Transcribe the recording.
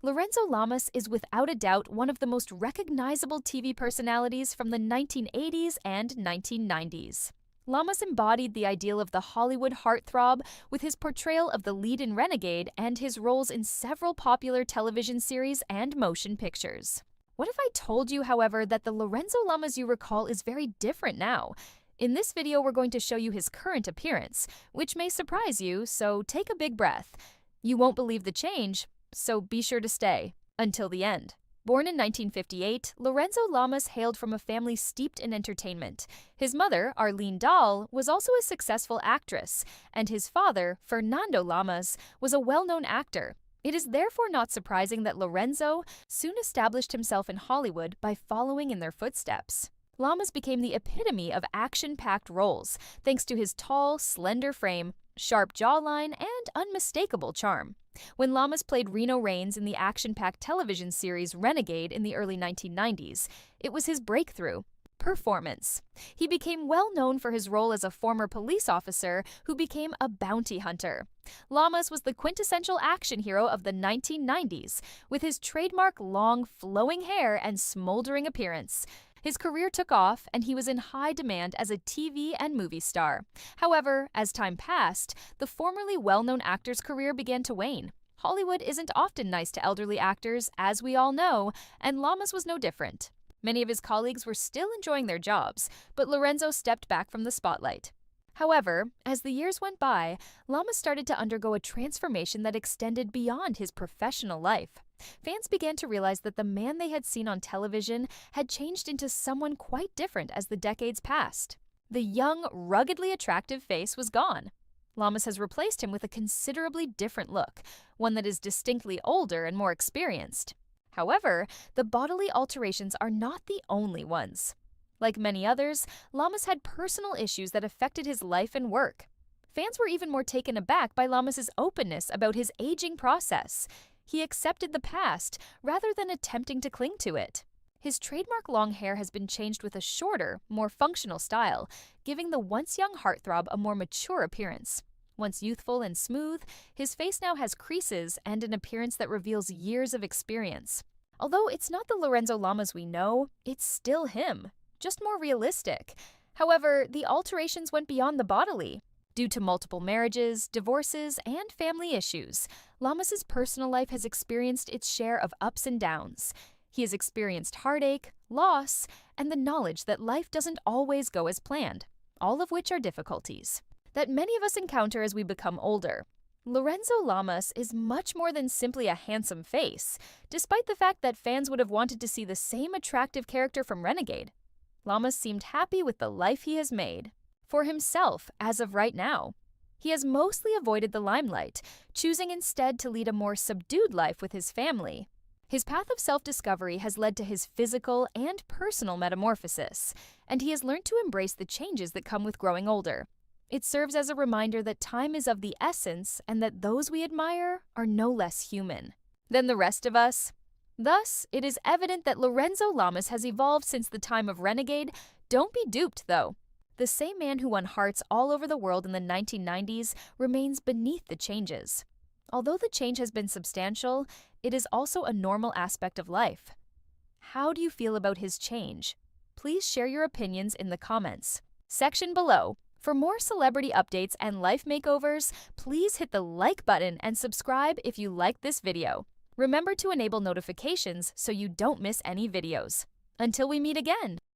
Lorenzo Lamas is without a doubt one of the most recognizable TV personalities from the 1980s and 1990s. Lamas embodied the ideal of the Hollywood heartthrob with his portrayal of the lead in Renegade and his roles in several popular television series and motion pictures. What if I told you, however, that the Lorenzo Lamas you recall is very different now? In this video, we're going to show you his current appearance, which may surprise you, so take a big breath. You won't believe the change, so be sure to stay until the end. Born in 1958, Lorenzo Lamas hailed from a family steeped in entertainment. His mother, Arlene Dahl, was also a successful actress, and his father, Fernando Lamas, was a well-known actor. It is therefore not surprising that Lorenzo soon established himself in Hollywood by following in their footsteps. Lamas became the epitome of action-packed roles, thanks to his tall, slender frame, sharp jawline, and unmistakable charm. When Lamas played Reno Raines in the action-packed television series Renegade in the early 1990s, it was his breakthrough performance. He became well known for his role as a former police officer who became a bounty hunter. Lamas was the quintessential action hero of the 1990s, with his trademark long, flowing hair and smoldering appearance. His career took off, and he was in high demand as a TV and movie star. However, as time passed, the formerly well-known actor's career began to wane. Hollywood isn't often nice to elderly actors, as we all know, and Lamas was no different. Many of his colleagues were still enjoying their jobs, but Lorenzo stepped back from the spotlight. However, as the years went by, Lamas started to undergo a transformation that extended beyond his professional life. Fans began to realize that the man they had seen on television had changed into someone quite different as the decades passed. The young, ruggedly attractive face was gone. Lamas has replaced him with a considerably different look, one that is distinctly older and more experienced. However, the bodily alterations are not the only ones. Like many others, Lamas had personal issues that affected his life and work. Fans were even more taken aback by Lamas's openness about his aging process. He accepted the past rather than attempting to cling to it. His trademark long hair has been changed with a shorter, more functional style, giving the once young heartthrob a more mature appearance. Once youthful and smooth, his face now has creases and an appearance that reveals years of experience. Although it's not the Lorenzo Lamas we know, it's still him, just more realistic. However, the alterations went beyond the bodily. Due to multiple marriages, divorces, and family issues, Lamas's personal life has experienced its share of ups and downs. He has experienced heartache, loss, and the knowledge that life doesn't always go as planned, all of which are difficulties that many of us encounter as we become older. Lorenzo Lamas is much more than simply a handsome face, despite the fact that fans would have wanted to see the same attractive character from Renegade. Lamas seemed happy with the life he has made for himself as of right now. He has mostly avoided the limelight, choosing instead to lead a more subdued life with his family. His path of self-discovery has led to his physical and personal metamorphosis, and he has learned to embrace the changes that come with growing older. It serves as a reminder that time is of the essence and that those we admire are no less human than the rest of us. Thus, it is evident that Lorenzo Lamas has evolved since the time of Renegade. Don't be duped, though. The same man who won hearts all over the world in the 1990s remains beneath the changes. Although the change has been substantial, it is also a normal aspect of life. How do you feel about his change? Please share your opinions in the comments section below. For more celebrity updates and life makeovers, please hit the like button and subscribe if you liked this video. Remember to enable notifications so you don't miss any videos. Until we meet again!